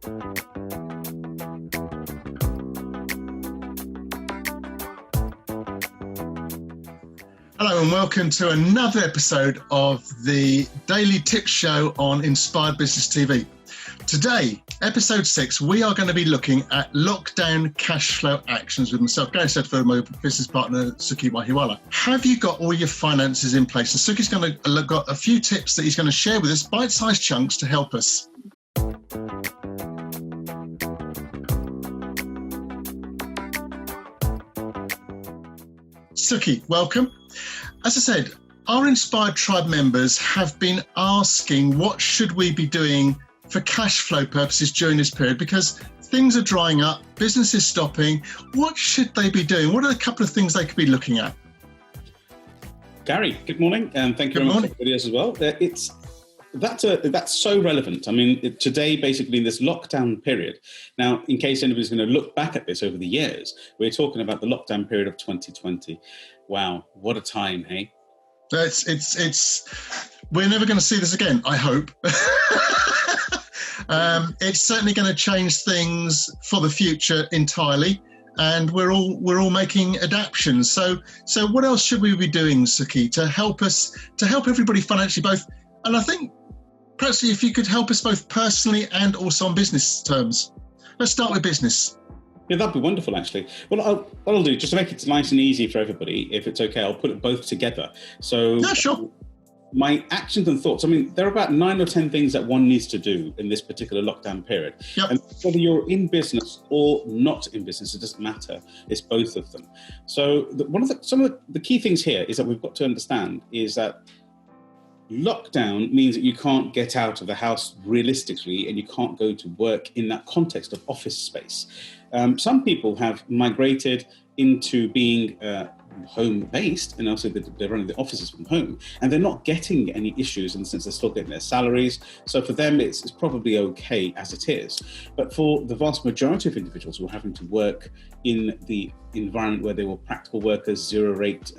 Hello and welcome to another episode of the Daily Tip Show on Inspired Business TV. Today, episode 6, we are going to be looking at lockdown cash flow actions with myself, Gary Setterfield, my business partner, Sukhi Wahiwala. Have you got all your finances in place? And Sukhi's got a few tips that he's going to share with us, bite-sized chunks to help us. Sukhi, welcome. As I said, our Inspired Tribe members have been asking what should we be doing for cash flow purposes during this period, because things are drying up, business is stopping. What should they be doing? What are a couple of things they could be looking at? Gary, good morning, and thank you very much for the videos as well. That's so relevant. I mean, today, basically, in this lockdown period. Now, in case anybody's going to look back at this over the years, we're talking about the lockdown period of 2020. Wow, what a time, hey? We're never going to see this again, I hope. It's certainly going to change things for the future entirely, and we're all making adaptations. So what else should we be doing, Sukhi, to help everybody financially both? And I think perhaps if you could help us both personally and also on business terms. Let's start with business. Yeah, that'd be wonderful, actually. Well, what I'll do, just to make it nice and easy for everybody, if it's okay, I'll put it both together. So yeah, sure. My actions and thoughts, I mean, there are about 9 or 10 things that one needs to do in this particular lockdown period. Yep. And whether you're in business or not in business, it doesn't matter. It's both of them. So some of the key things here is that we've got to understand is that lockdown means that you can't get out of the house realistically, and you can't go to work in that context of office space. Some people have migrated into being home-based, and also they're running the offices from home, and they're not getting any issues in the sense they're still getting their salaries. So for them, it's probably okay as it is. But for the vast majority of individuals who are having to work in the environment where they were practical workers, zero-rate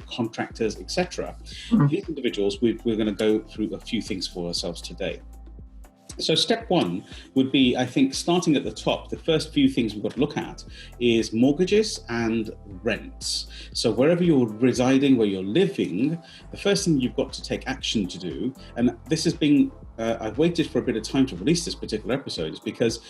contractors, etc., these individuals, we're going to go through a few things for ourselves today. So step 1 would be, I think, starting at the top, the first few things we've got to look at is mortgages and rents. So wherever you're residing, where you're living, the first thing you've got to take action to do, and this has been, I've waited for a bit of time to release this particular episode, is because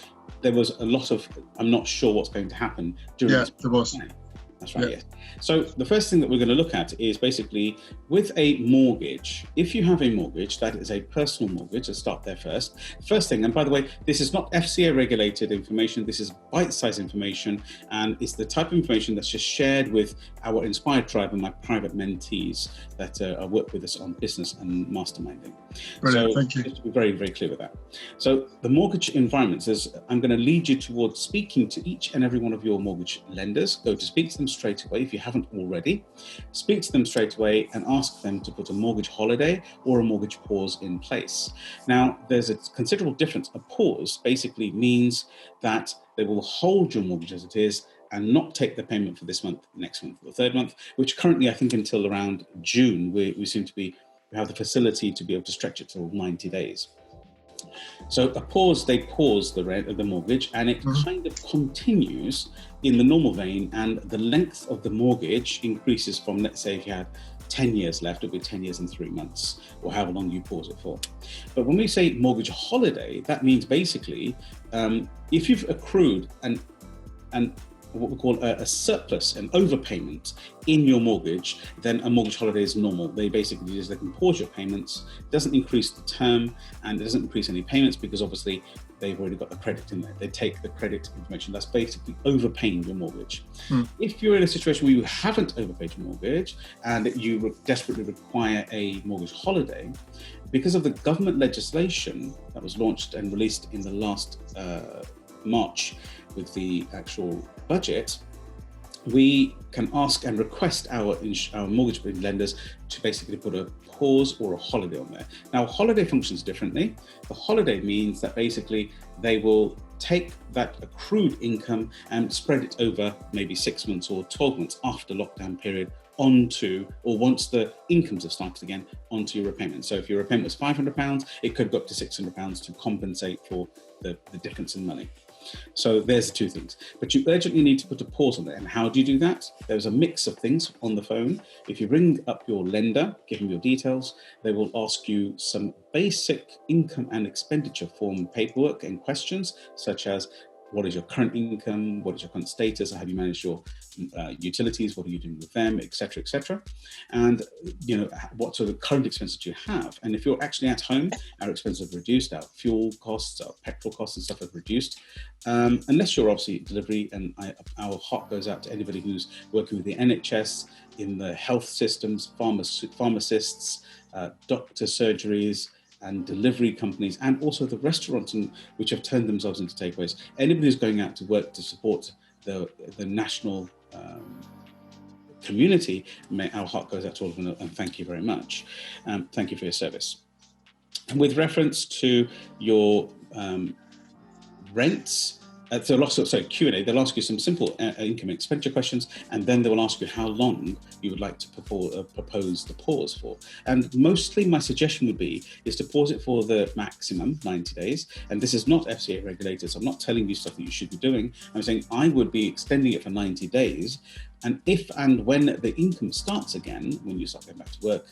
there was a lot of, I'm not sure what's going to happen during this time. That's right, yes. So the first thing that we're going to look at is basically with a mortgage. If you have a mortgage, that is a personal mortgage. Let's start there first. First thing, and by the way, this is not FCA regulated information. This is bite-sized information, and it's the type of information that's just shared with our Inspired Tribe and my private mentees that work with us on business and masterminding. Brilliant, so thank you. Just to be very, very clear with that. So the mortgage environment says, I'm going to lead you towards speaking to each and every one of your mortgage lenders. Go to speak to them straight away if you haven't already. Speak to them straight away and ask them to put a mortgage holiday or a mortgage pause in place. Now, there's a considerable difference. A pause basically means that they will hold your mortgage as it is and not take the payment for this month, next month, or the third month, which currently I think until around June, we seem to be, we have the facility to be able to stretch it till 90 days. So a pause, they pause the rent of the mortgage, and it kind of continues in the normal vein, and the length of the mortgage increases from, let's say if you had 10 years left, it'll be 10 years and 3 months, or however long you pause it for. But when we say mortgage holiday, that means basically if you've accrued and what we call a surplus, an overpayment in your mortgage, then a mortgage holiday is normal. They basically just, they can pause your payments, doesn't increase the term, and it doesn't increase any payments because obviously they've already got the credit in there. They take the credit information. That's basically overpaying your mortgage. If you're in a situation where you haven't overpaid your mortgage and you desperately require a mortgage holiday, because of the government legislation that was launched and released in the last March with the actual budget, we can ask and request our mortgage lenders to basically put a pause or a holiday on there. Now, holiday functions differently. The holiday means that basically they will take that accrued income and spread it over maybe 6 months or 12 months after lockdown period onto, or once the incomes have started again, onto your repayment. So if your repayment was £500, it could go up to £600 to compensate for the difference in money. So there's the two things. But you urgently need to put a pause on it. And how do you do that? There's a mix of things on the phone. If you ring up your lender, give them your details, they will ask you some basic income and expenditure form paperwork and questions, such as what is your current income, what is your current status, have you managed your utilities, what are you doing with them, etc., etc. And what sort of current expenses do you have? And if you're actually at home, our expenses have reduced, our fuel costs, our petrol costs and stuff have reduced. Unless you're obviously delivery, and our heart goes out to anybody who's working with the NHS, in the health systems, pharmacists, doctor surgeries, and delivery companies, and also the restaurants which have turned themselves into takeaways. Anybody who's going out to work to support the national community, our heart goes out to all of them, and thank you very much. Thank you for your service. And with reference to your rents, Q&A, they'll ask you some simple income and expenditure questions, and then they will ask you how long you would like to propose the pause for. And mostly my suggestion would be is to pause it for the maximum 90 days. And this is not FCA regulated, so I'm not telling you stuff that you should be doing. I'm saying I would be extending it for 90 days. And if and when the income starts again, when you start going back to work,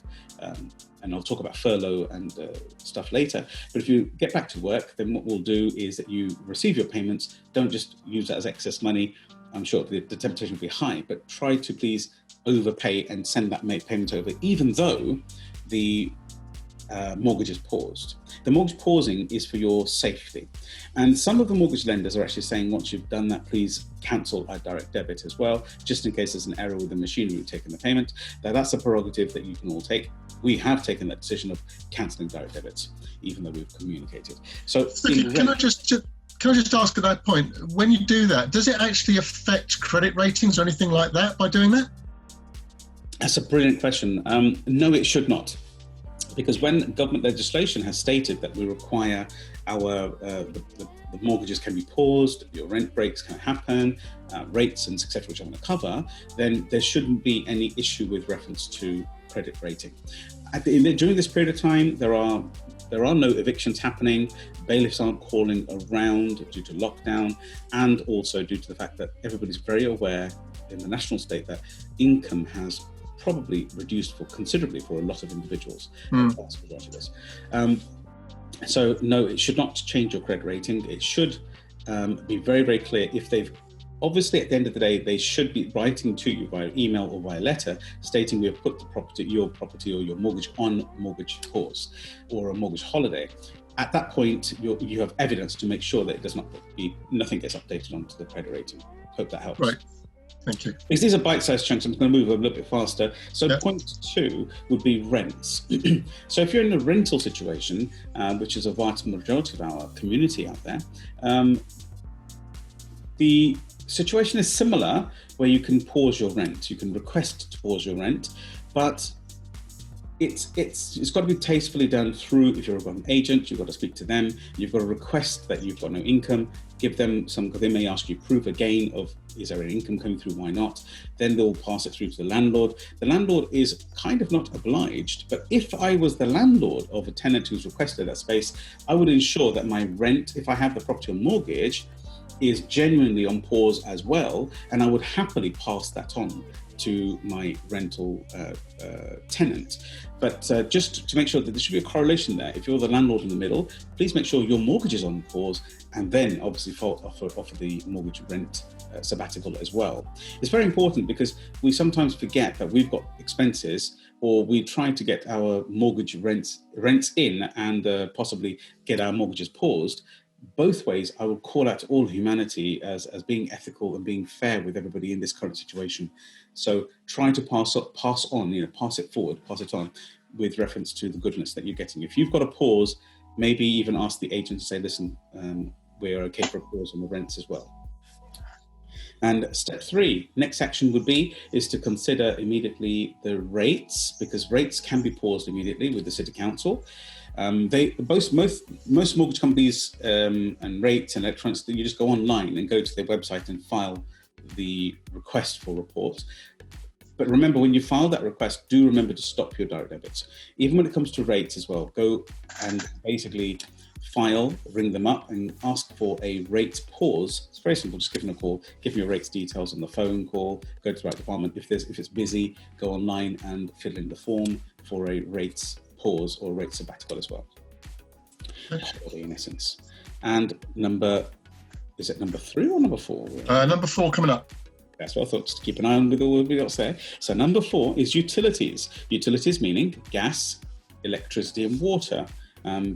and I'll talk about furlough and stuff later, but if you get back to work, then what we'll do is that you receive your payments. Don't just use that as excess money. I'm sure the temptation will be high, but try to please overpay and send that payment over, even though the mortgage is paused. The mortgage pausing is for your safety. And some of the mortgage lenders are actually saying, once you've done that, please cancel our direct debit as well, just in case there's an error with the machinery you've taken the payment. Now, that's a prerogative that you can all take. We have taken that decision of cancelling direct debits, even though we've communicated. So can I just ask at that point, when you do that, does it actually affect credit ratings or anything like that by doing that? That's a brilliant question. No, it should not. Because when government legislation has stated that we require the mortgages can be paused, your rent breaks can happen, rates and etc., which I'm going to cover, then there shouldn't be any issue with reference to credit rating. During this period of time, there are no evictions happening, bailiffs aren't calling around due to lockdown, and also due to the fact that everybody's very aware in the national state that income has probably reduced considerably for a lot of individuals. So no, it should not change your credit rating. It should be very, very clear. If they've obviously, at the end of the day, they should be writing to you via email or via letter stating we have put your property or your mortgage on mortgage pause or a mortgage holiday. At that point, you have evidence to make sure that it does not nothing gets updated onto the credit rating. Hope that helps. Right. Thank you. Because these are bite-sized chunks, I'm going to move a little bit faster. So Point 2 would be rents. So if you're in a rental situation, which is a vast majority of our community out there, the situation is similar where you can pause your rent. You can request to pause your rent, but it's got to be tastefully done through, if you're an agent, you've got to speak to them, you've got to request that you've got no income, give them they may ask you proof again of, is there any income coming through, why not? Then they'll pass it through to the landlord. The landlord is kind of not obliged, but if I was the landlord of a tenant who's requested that space, I would ensure that my rent, if I have the property on mortgage, is genuinely on pause as well, and I would happily pass that on to my rental tenant. But just to make sure that there should be a correlation there, if you're the landlord in the middle, please make sure your mortgage is on pause, and then obviously offer the mortgage rent sabbatical as well. It's very important because we sometimes forget that we've got expenses, or we try to get our mortgage rents in and possibly get our mortgages paused. Both ways, I will call out all humanity as being ethical and being fair with everybody in this current situation. So try to pass on, pass it forward, pass it on with reference to the goodness that you're getting. If you've got a pause, maybe even ask the agent to say, listen, we're okay for a pause on the rents as well. And step 3, next action is to consider immediately the rates, because rates can be paused immediately with the City Council. Most mortgage companies and rates and electronics, you just go online and go to their website and file the request for report. But remember, when you file that request, do remember to stop your direct debits. Even when it comes to rates as well, go and basically file, ring them up and ask for a rate pause. It's very simple, just give them a call, give them your rates details on the phone call, go to the right department. If it's busy, go online and fill in the form for a rates pause or rate sabbatical as well. Okay. In essence. And is it number 3 or number 4? Number 4 coming up. That's what I thought, just to keep an eye on with all else there. So number 4 is utilities. Utilities meaning gas, electricity and water.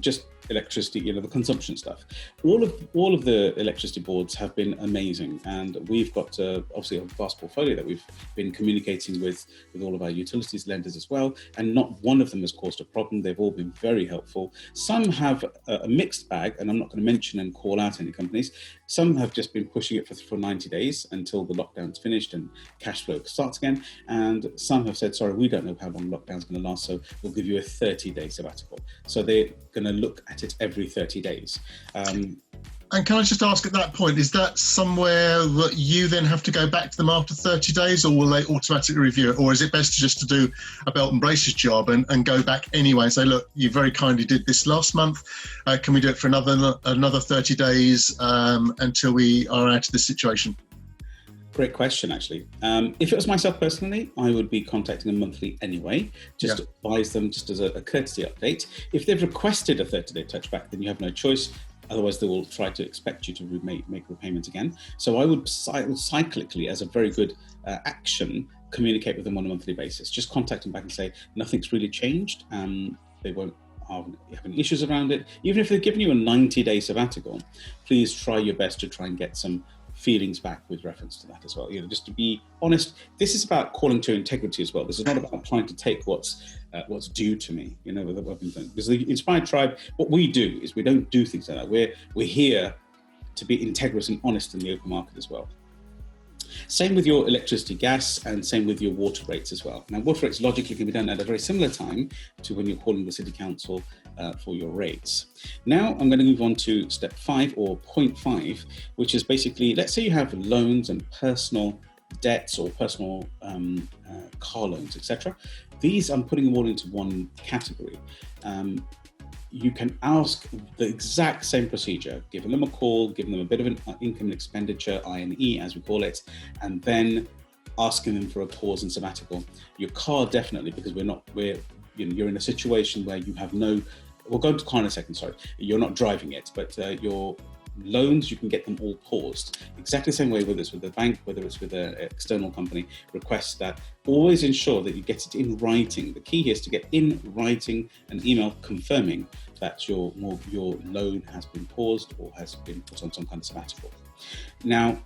Just electricity, the consumption stuff. All of the electricity boards have been amazing, and we've got obviously a vast portfolio that we've been communicating with all of our utilities lenders as well, and not one of them has caused a problem. They've all been very helpful. Some have a mixed bag, and I'm not going to mention and call out any companies. Some have just been pushing it for 90 days until the lockdown's finished and cash flow starts again, and some have said, sorry, we don't know how long lockdown's going to last, so we'll give you a 30-day sabbatical. So they're going to look at it every 30 days. And can I just ask at that point, is that somewhere that you then have to go back to them after 30 days, or will they automatically review it? Or is it best just to do a belt and braces job and go back anyway and say, look, you very kindly did this last month. Can we do it for another 30 days until we are out of this situation? Great question, actually. If it was myself personally, I would be contacting them monthly anyway, just to advise them just as a courtesy update. If they've requested a 30-day touchback, then you have no choice. Otherwise, they will try to expect you to make repayment again. So I would cyclically, as a very good action, communicate with them on a monthly basis. Just contact them back and say, nothing's really changed. They won't have any issues around it. Even if they've given you a 90-day sabbatical, please try your best to try and get some feelings back with reference to that as well. Just to be honest, this is about calling to integrity as well. This is not about trying to take what's due to me. Because the Inspired Tribe, what we do is we don't do things like that. We're here to be integrous and honest in the open market as well. Same with your electricity, gas, and same with your water rates as well. Now, water rates logically can be done at a very similar time to when you're calling the City Council for your rates. Now, I'm going to move on to step 5 or point 5, which is basically, let's say you have loans and personal debts or personal car loans, etc. These, I'm putting them all into one category. You can ask the exact same procedure, giving them a call, giving them a bit of an income and expenditure, INE as we call it, and then asking them for a pause and sabbatical. Your car definitely, because you're in a situation where you have we'll go to car in a second, sorry. You're not driving it, but your loans, you can get them all paused. Exactly the same way, whether it's with a bank, whether it's with an external company, request that. Always ensure that you get it in writing. The key here is to get in writing an email confirming that your loan has been paused or has been put on some kind of sabbatical. Now,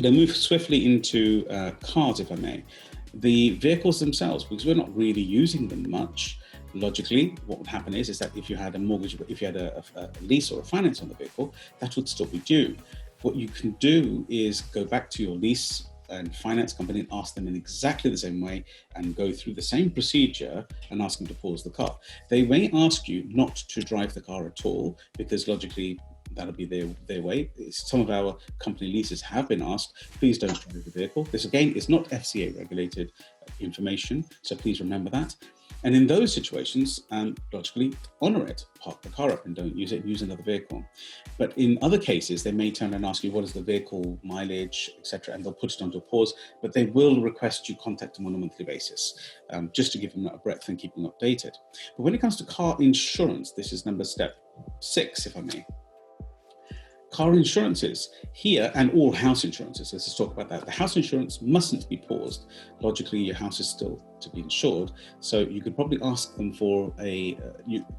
I'll move swiftly into cars, if I may. The vehicles themselves, because we're not really using them much, logically, what would happen is that if you had a mortgage, if you had a lease or a finance on the vehicle, that would still be due. What you can do is go back to your lease and finance company and ask them in exactly the same way and go through the same procedure and ask them to pause the car. They may ask you not to drive the car at all, because logically that'll be their way. Some of our company leases have been asked, please don't drive the vehicle. This again is not FCA regulated information, so please remember that. And in those situations, logically honour it, park the car up and don't use it, use another vehicle. But in other cases, they may turn and ask you, what is the vehicle mileage, etc., and they'll put it onto a pause, but they will request you contact them on a monthly basis, just to give them that breadth and keep them updated. But when it comes to car insurance, this is step 6, if I may. Car insurances here, and all house insurances, let's just talk about that. The house insurance mustn't be paused. Logically, your house is still to be insured. So you could probably ask them for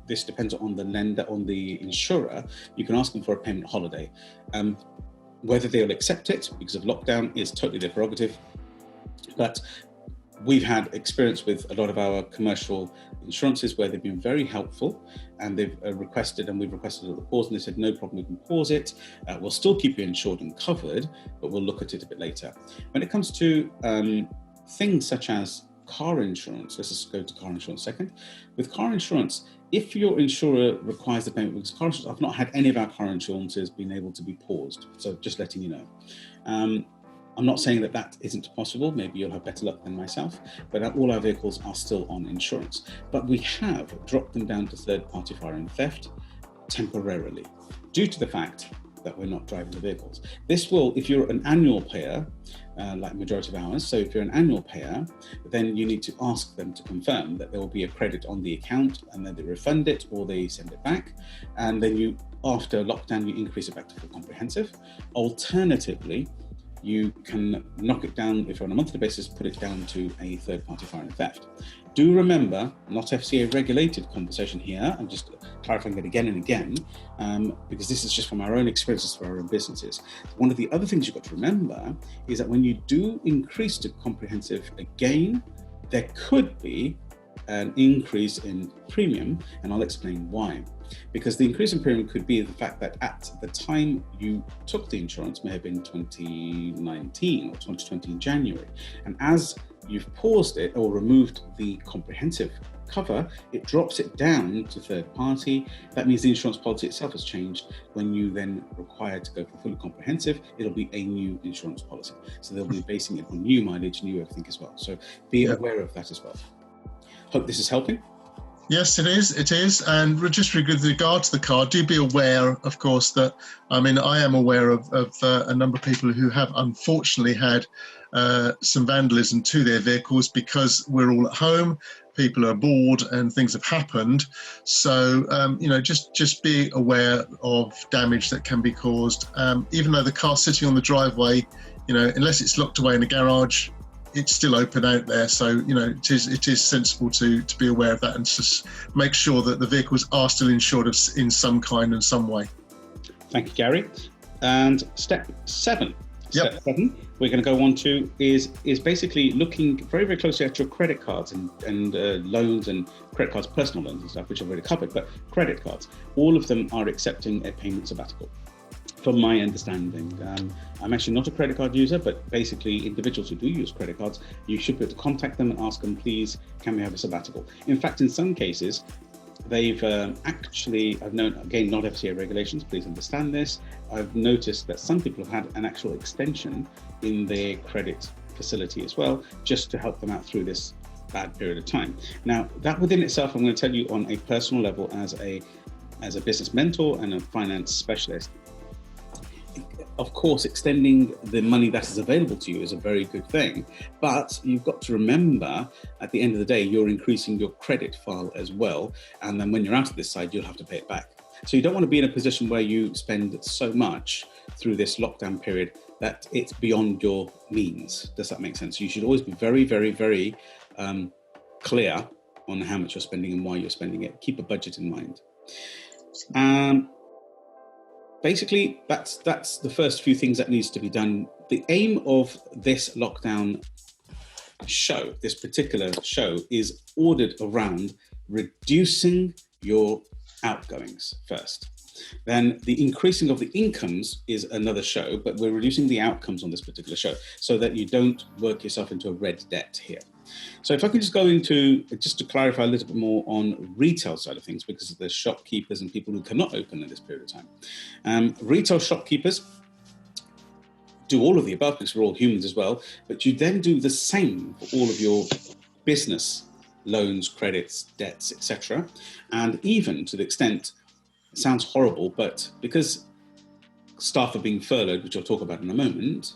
this depends on the lender, on the insurer, you can ask them for a payment holiday. Whether they'll accept it because of lockdown is totally their prerogative. But we've had experience with a lot of our commercial insurances where they've been very helpful, and they've requested, and we've requested a pause, and they said, no problem, we can pause it. We'll still keep you insured and covered, but we'll look at it a bit later. When it comes to things such as car insurance, let's just go to car insurance second. With car insurance, if your insurer requires the payment, because car insurance, I've not had any of our car insurances being able to be paused, so just letting you know. I'm not saying that isn't possible. Maybe you'll have better luck than myself, but all our vehicles are still on insurance. But we have dropped them down to third-party fire and theft. temporarily due to the fact that we're not driving the vehicles. This will, if you're an annual payer, like majority of ours, so if you're an annual payer, then you need to ask them to confirm that there will be a credit on the account, and then they refund it or they send it back. And then you, after lockdown, you increase it back to full comprehensive. Alternatively, you can knock it down, if you're on a monthly basis, put it down to a third-party fire and theft. Do remember, not FCA regulated conversation here. I'm just clarifying it again and again, because this is just from our own experiences for our own businesses. One of the other things you've got to remember is that when you do increase to comprehensive again, there could be an increase in premium, and I'll explain why. Because the increase in premium could be the fact that at the time you took the insurance, may have been 2019 or 2020 in January, and as you've paused it or removed the comprehensive cover, it drops it down to third party. That means the insurance policy itself has changed. When you then require to go for fully comprehensive, it'll be a new insurance policy. So they'll be basing it on new mileage, new everything as well. So be aware of that as well. Hope this is helping. Yes, it is. And just with regard to the car, do be aware, of course, that, I mean, I am aware of a number of people who have unfortunately had some vandalism to their vehicles because we're all at home, people are bored and things have happened. So, just be aware of damage that can be caused. Even though the car's sitting on the driveway, unless it's locked away in a garage, it's still open out there. So, it is sensible to be aware of that and just make sure that the vehicles are still insured in some kind and some way. Thank you, Gary. And step 7. Yep. Step 7 we're going to go on to is basically looking very, very closely at your credit cards and loans and credit cards, personal loans and stuff, which I've already covered, but credit cards, all of them are accepting a payment sabbatical. From my understanding, I'm actually not a credit card user, but basically individuals who do use credit cards, you should be able to contact them and ask them, please, can we have a sabbatical? In fact, in some cases, they've I've known, again, not FCA regulations, please understand this, I've noticed that some people have had an actual extension in their credit facility as well, just to help them out through this bad period of time. Now, that within itself, I'm going to tell you on a personal level, as a business mentor and a finance specialist, of course, extending the money that is available to you is a very good thing, but you've got to remember at the end of the day, you're increasing your credit file as well. And then when you're out of this side, you'll have to pay it back. So you don't want to be in a position where you spend so much through this lockdown period that it's beyond your means. Does that make sense? You should always be very, very, very clear on how much you're spending and why you're spending it. Keep a budget in mind. Basically, that's the first few things that needs to be done. The aim of this lockdown show, this particular show, is ordered around reducing your outgoings first. Then the increasing of the incomes is another show, but we're reducing the outcomes on this particular show so that you don't work yourself into a red debt here. So if I could just go into, just to clarify a little bit more on retail side of things, because there's shopkeepers and people who cannot open in this period of time. Retail shopkeepers do all of the above because we're all humans as well, but you then do the same for all of your business loans, credits, debts, etc. And even to the extent, it sounds horrible, but because staff are being furloughed, which I'll talk about in a moment,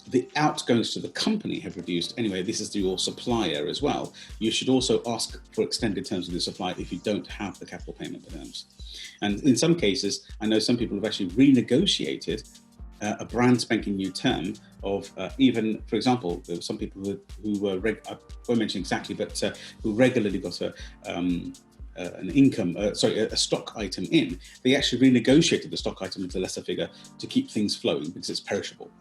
the outgoings to the company have reduced. Anyway, this is to your supplier as well. You should also ask for extended terms with the supplier if you don't have the capital payment terms. And in some cases, I know some people have actually renegotiated a brand spanking new term of even, for example, there were some people who were, I won't mention exactly, but who regularly got a stock item in. They actually renegotiated the stock item into a lesser figure to keep things flowing because it's perishable.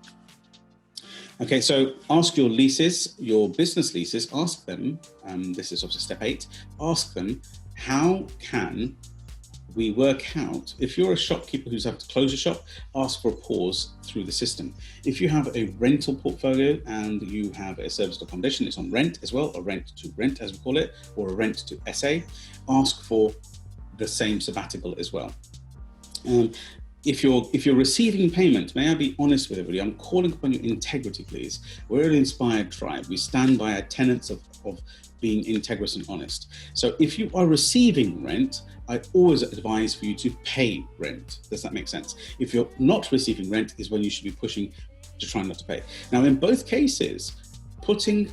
Okay, so ask your leases, your business leases, ask them, this is obviously step 8, ask them, how can we work out, if you're a shopkeeper who's having to close a shop, ask for a pause through the system. If you have a rental portfolio and you have a serviced accommodation, it's on rent as well, a rent to rent as we call it, or a rent to SA, ask for the same sabbatical as well. if you're receiving payment, may I be honest with everybody? I'm calling upon your integrity, please. We're an inspired tribe. We stand by our tenets of being integrous and honest. So if you are receiving rent, I always advise for you to pay rent. Does that make sense? If you're not receiving rent is when you should be pushing to try not to pay. Now, in both cases, putting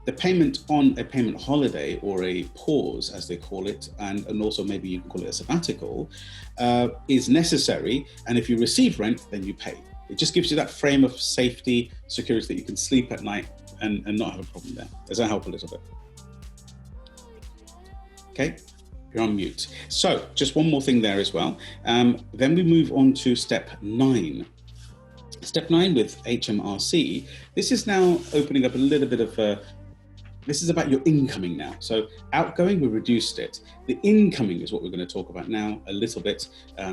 the payment on a payment holiday or a pause, as they call it, and also maybe you can call it a sabbatical, is necessary. And if you receive rent, then you pay. It just gives you that frame of safety, security, that you can sleep at night and not have a problem there. Does that help a little bit? Okay, you're on mute. So just one more thing there as well. Then we move on to step 9. Step 9 with HMRC. This is now opening up a little bit of this is about your incoming now. So outgoing, we reduced it. The incoming is what we're going to talk about now a little bit,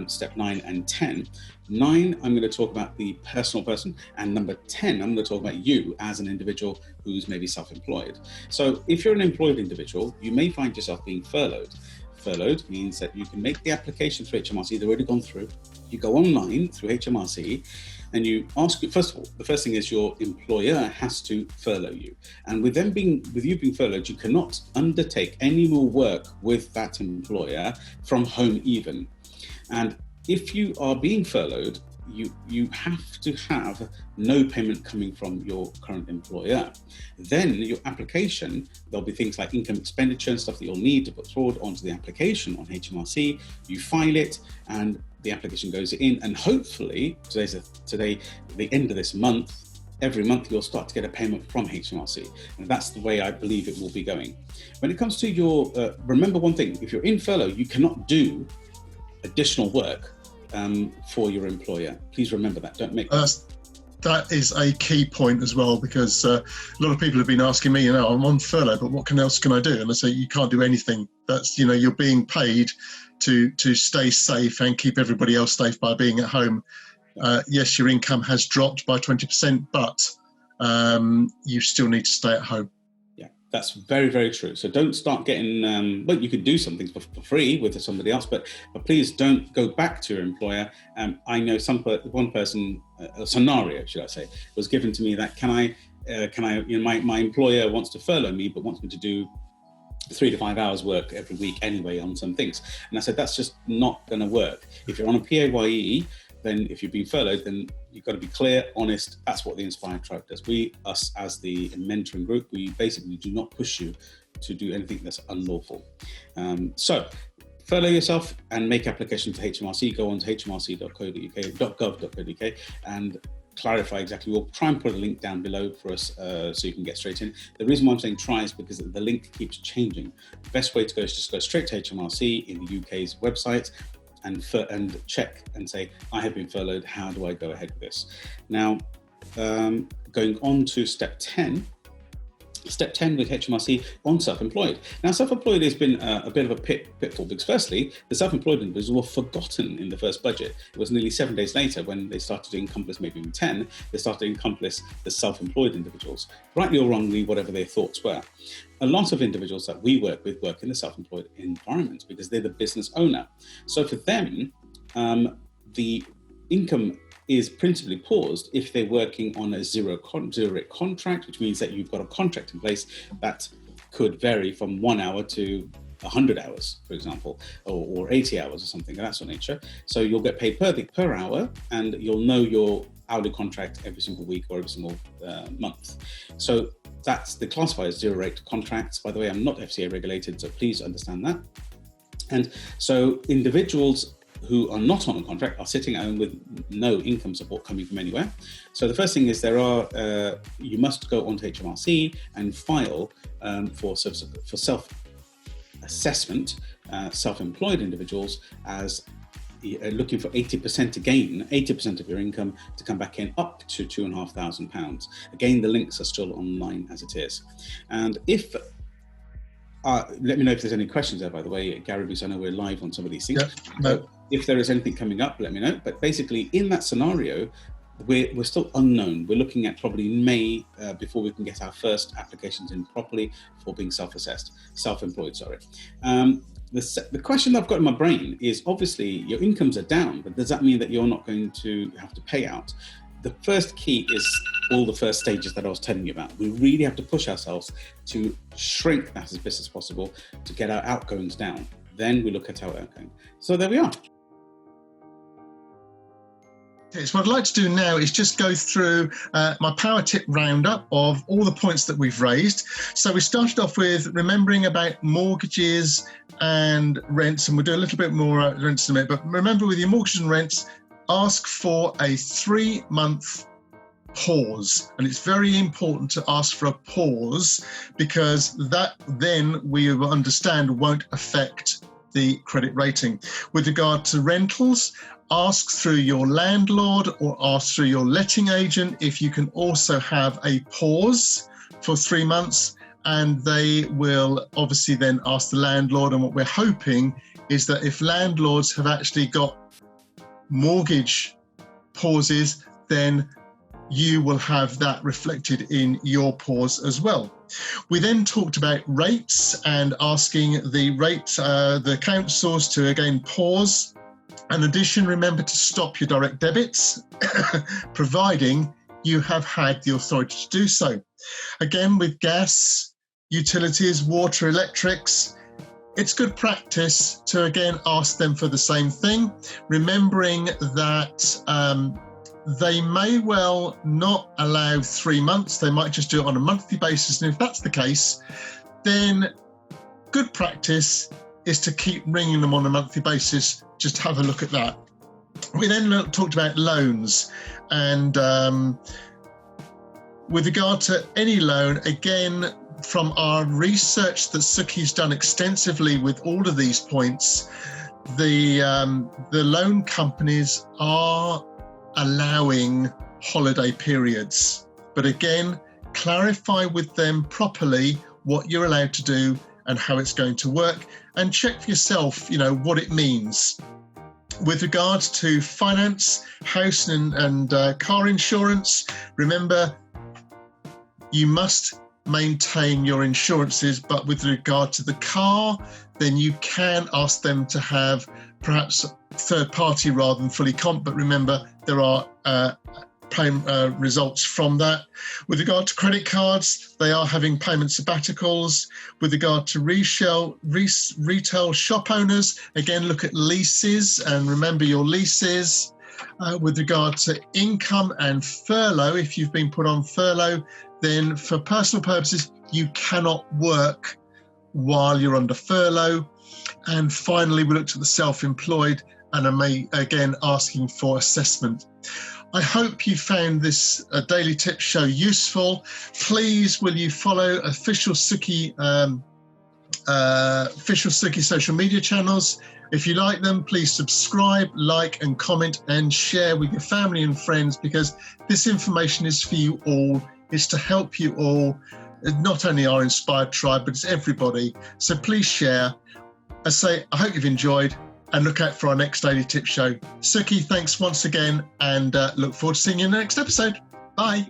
step 9 and 10. 9, I'm going to talk about the personal person. And number 10, I'm going to talk about you as an individual who's maybe self-employed. So if you're an employed individual, you may find yourself being furloughed. Furloughed means that you can make the application through HMRC. They've already gone through. You go online through HMRC and you ask, first of all, the first thing is your employer has to furlough you. And with you being furloughed, you cannot undertake any more work with that employer from home even. And if you are being furloughed, you have to have no payment coming from your current employer. Then your application, there'll be things like income expenditure and stuff that you'll need to put forward onto the application on HMRC. You file it and the application goes in, and hopefully today, the end of this month, every month you'll start to get a payment from HMRC. And that's the way I believe it will be going. When it comes to your, remember one thing, if you're in furlough, you cannot do additional work for your employer. Please remember that. Don't make that is a key point as well, because a lot of people have been asking me, I'm on furlough, but what else can I do? And I say, you can't do anything. That's, you're being paid to stay safe and keep everybody else safe by being at home. Yes, your income has dropped by 20%, but you still need to stay at home. That's very, very true. So don't start getting, well, you could do some things for free with somebody else, but please don't go back to your employer. I know one person, a scenario, should I say, was given to me that my employer wants to furlough me, but wants me to do 3 to 5 hours work every week anyway on some things. And I said, that's just not going to work. If you're on a PAYE, then if you've been furloughed, then you've got to be clear, honest. That's what the Inspired Tribe does. Us as the mentoring group, we basically do not push you to do anything that's unlawful. So furlough yourself and make application to HMRC. Go on to hmrc.co.uk, and clarify exactly. We'll try and put a link down below for us so you can get straight in. The reason why I'm saying try is because the link keeps changing. The best way to go is just go straight to HMRC in the UK's website and check and say, I have been furloughed, how do I go ahead with this? Now, going on to step 10. Step 10 with HMRC on self-employed. Now, self-employed has been a bit of a pitfall because firstly, the self-employed individuals were forgotten in the first budget. It was nearly 7 days later when they started to encompass, maybe even 10, they started to encompass the self-employed individuals, rightly or wrongly, whatever their thoughts were. A lot of individuals that we work with work in the self-employed environment because they're the business owner. So for them, the income is principally paused if they're working on a zero rate contract, which means that you've got a contract in place that could vary from 1 hour to 100 hours, for example, or 80 hours or something of that sort of nature. So you'll get paid per hour, and you'll know your hourly contract every single week or every single month. So that's the classified as zero rate contracts. By the way, I'm not FCA regulated, so please understand that. And so individuals who are not on a contract are sitting at home with no income support coming from anywhere. So the first thing is you must go onto HMRC and file for self-assessment, self-employed individuals as looking for 80% to gain 80% of your income to come back in up to £2,500. Again, the links are still online as it is. And if let me know if there's any questions there, by the way, Gary, because I know we're live on some of these things. Yeah, no. If there is anything coming up, let me know. But basically, in that scenario, we're still unknown. We're looking at probably May before we can get our first applications in properly for being self-employed, sorry. The question I've got in my brain is, obviously your incomes are down, but does that mean that you're not going to have to pay out? The first key is all the first stages that I was telling you about. We really have to push ourselves to shrink that as best as possible to get our outgoings down. Then we look at our outgoing. So there we are. So what I'd like to do now is just go through my power tip roundup of all the points that we've raised. So we started off with remembering about mortgages and rents, and we'll do a little bit more rents in a minute. But remember, with your mortgages and rents, ask for a 3-month pause. And it's very important to ask for a pause, because that then we will understand won't affect the credit rating. With regard to rentals, ask through your landlord or ask through your letting agent if you can also have a pause for 3 months, and they will obviously then ask the landlord. And what we're hoping is that if landlords have actually got mortgage pauses, then you will have that reflected in your pause as well. We then talked about rates and asking the the councils to again pause. In addition, remember to stop your direct debits, providing you have had the authority to do so. Again, with gas, utilities, water, electrics, it's good practice to again ask them for the same thing, remembering that they may well not allow 3 months, they might just do it on a monthly basis. And if that's the case, then good practice is to keep ringing them on a monthly basis. Just have a look at that. We then talked about loans, and with regard to any loan, again, from our research that Sukhi's done extensively with all of these points, the loan companies are allowing holiday periods. But again, clarify with them properly what you're allowed to do and how it's going to work, and check for yourself, what it means. With regards to finance, house and car insurance, remember, you must maintain your insurances, but with regard to the car, then you can ask them to have perhaps third party rather than fully comp, but remember, there are results from that. With regard to credit cards, they are having payment sabbaticals. With regard to retail shop owners, again, look at leases and remember your leases. With regard to income and furlough, if you've been put on furlough, then for personal purposes, you cannot work while you're under furlough. And finally, we looked at the self-employed, and I'm again asking for assessment. I hope you found this daily tip show useful. Please, will you follow official Sukhi social media channels? If you like them, please subscribe, like and comment and share with your family and friends, because this information is for you all. It's to help you all, not only our Inspired Tribe, but it's everybody. So please share. I hope you've enjoyed, and look out for our next daily tip show. Sukhi, thanks once again, and look forward to seeing you in the next episode. Bye.